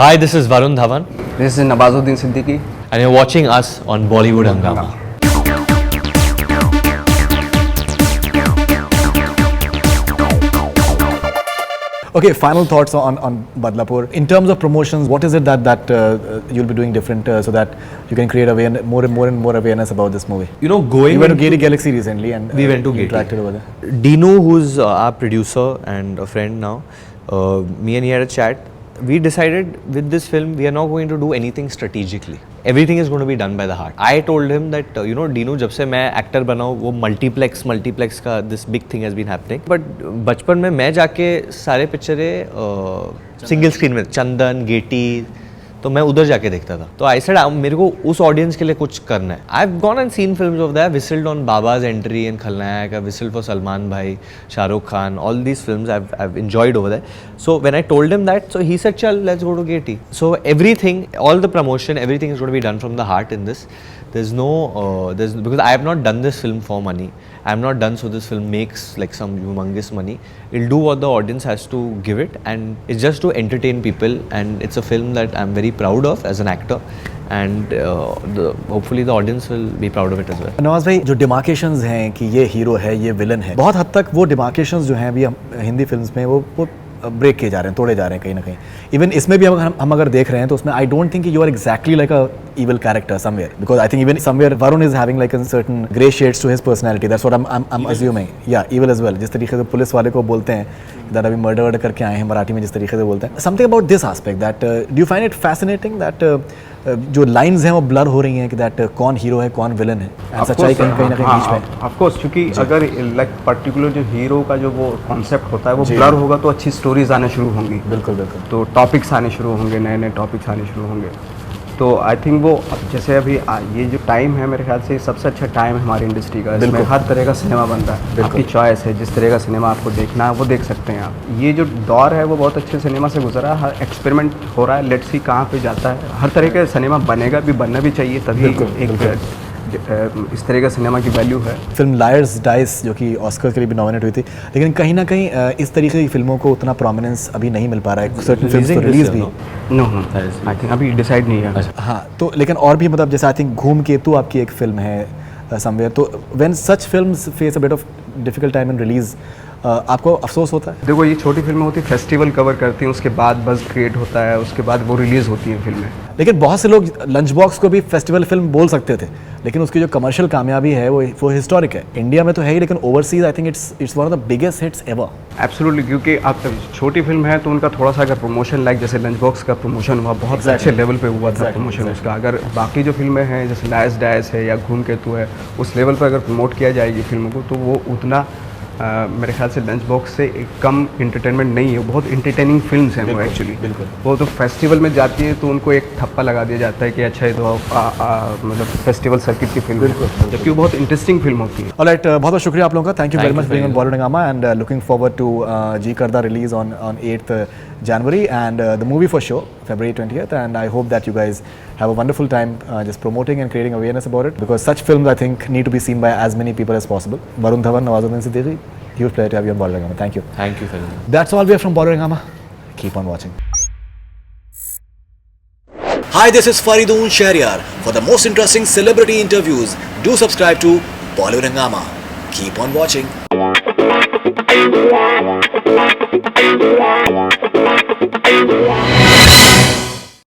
Hi, this is Varun Dhawan, This is Nawazuddin Siddiqui. and you're watching us on Bollywood Hungama. Okay, final thoughts on Badlapur. In terms of promotions, what is it that you'll be doing different so that you can create more and more awareness about this movie? You know, going You went to into- Gaiety Galaxy recently and We went to you Gaiety. interacted over there. Dino, who's our producer and a friend now, me and he had a chat. We decided with this film, we are not going to do anything strategically. Everything is going to be done by the heart. I told him that, Dino, जब से मैं actor बना हूँ, वो multiplex का this big thing has been happening. But बचपन में मैं जाके सारे पिक्चरें सिंगल स्क्रीन में, चंदन, गेटी, तो मैं उधर जाके देखता था. तो आई सेड मेरे को उस ऑडियंस के लिए कुछ करना है. I have gone and seen films of that, whistled on Baba's entry in Khalnayak, I whistled for Salman भाई, Shahrukh Khan, all these films I have enjoyed over that. So when I told him that, so he said चल let's go to Gaiety. So everything, all the promotion, everything is going to be done from the heart in this. There's no, because I have not done this film for money. I have not done so this film makes like some humongous money. It'll do what the audience has to give it, and it's just to entertain people. And it's a film that I'm very proud of as an actor, and hopefully the audience will be proud of it as well. Nawaz भाई, जो डिमार्केशंस हैं कि ये hero है, ये villain है, बहुत हद तक वो डिमार्केशंस जो हैं अभी हिंदी फिल्म्स में वो ब्रेक किए जा रहे हैं, तोड़े जा रहे हैं कहीं ना कहीं. इवन इसमें भी हम अगर देख रहे हैं तो उसमें I don't think you are exactly like a evil character somewhere, because I think even somewhere Varun is having like a certain grey shades to his personality. That's what I'm assuming. Yeah, evil as well. जिस तरीके से police वाले को बोलते हैं that अभी murder करके आए हैं, मराठी में जिस तरीके से बोलते हैं. Something about this aspect that do you find it fascinating that जो लाइंस हैं वो ब्लर हो रही हैं कि that कौन हीरो है कौन विलन है, and सच्चाई कहीं ना कहीं बीच में. ऑफ कोर्स, क्योंकि अगर लाइक पर्टिकुलर जो हीरो का जो वो कॉन्सेप्ट होता है वो ब्लर होगा तो अच्छी स्टोरीज आने शुरू होंगी. बिल्कुल बिल्कुल. तो टॉपिक्स आने शुरू होंगे, नए नए टॉपिक्स आने शुरू होंगे. तो आई थिंक वो जैसे अभी ये जो टाइम है, मेरे ख्याल से सबसे अच्छा टाइम है हमारी इंडस्ट्री का. इसमें हर तरह का सिनेमा बनता है, आपकी चॉइस है, जिस तरह का सिनेमा आपको देखना है वो देख सकते हैं आप. ये जो दौर है वो बहुत अच्छे सिनेमा से गुजरा है. हर एक्सपेरिमेंट हो रहा है, लेट्स सी कहाँ पे जाता है. हर तरह का सिनेमा बनेगा भी, बनना भी चाहिए, तभी एक इस तरह का सिनेमा की वैल्यू है. फिल्म लायर्स डाइस जो कि ऑस्कर के लिए भी नॉमिनेट हुई थी, लेकिन कहीं ना कहीं इस तरीके की फिल्मों को उतना प्रोमिनेंस अभी नहीं मिल पा रहा है. सर्टेन फिल्म्स तो रिलीज भी नो आई थिंक अभी डिसाइड नहीं है. हाँ, तो लेकिन और भी मतलब जैसे आई थिंक घूम केतु आपकी एक फिल्म है समवेयर, तो when such films face a bit of difficult time in release, आपको अफसोस होता है? देखो, ये छोटी फिल्में होती है, फेस्टिवल कवर करती हैं, उसके बाद बज़ क्रिएट होता है, उसके बाद वो रिलीज़ होती हैं फिल्में. लेकिन बहुत से लोग लंच बॉक्स को भी फेस्टिवल फिल्म बोल सकते थे, लेकिन उसकी जो कमर्शियल कामयाबी है वो हिस्टोरिक है. इंडिया में तो है ही, लेकिन overseas I think it's one of the biggest hits ever. Absolutely, क्योंकि आप छोटी फिल्म है तो उनका थोड़ा सा अगर प्रमोशन, लाइक जैसे लंच बॉक्स का प्रमोशन हुआ, बहुत अच्छे लेवल पे हुआ था प्रमोशन उसका. अगर बाकी जो फिल्में हैं जैसे लायर्स डाइस है या घूम केतु है, उस लेवल पर अगर प्रमोट किया जाएगी फिल्मों को, तो वो उतना मेरे ख्याल से लंच बॉक्स से एक कम इंटरटेनमेंट नहीं है. बहुत इंटरटेनिंग फिल्म्स हैं वो एक्चुअली. वो तो फेस्टिवल में जाती है तो उनको एक ठप्पा लगा दिया जाता है कि अच्छा ये तो मतलब फेस्टिवल सर्किट की फिल्म है, जबकि वो बहुत इंटरेस्टिंग फिल्म होती है. ऑलराइट, बहुत बहुत शुक्रिया आप लोगों का. Thank you very much being on Bollywood हंगामा, एंड लुकिंग फॉरवर्ड टू जी करदा release on 8th January, and the movie for sure February 20th, and I hope that you guys have a wonderful time just promoting and creating awareness about it, because such films I think need to be seen by as many people as possible. Varun Dhawan, Nawazuddin Siddiqui, huge pleasure to have you on Bollywood Hangama. Thank you. Thank you, Farid. That's all we have from Bollywood Hangama. Keep on watching. Hi, this is Faridoon Shahryar. For the most interesting celebrity interviews, do subscribe to Bollywood Hangama. Keep on watching.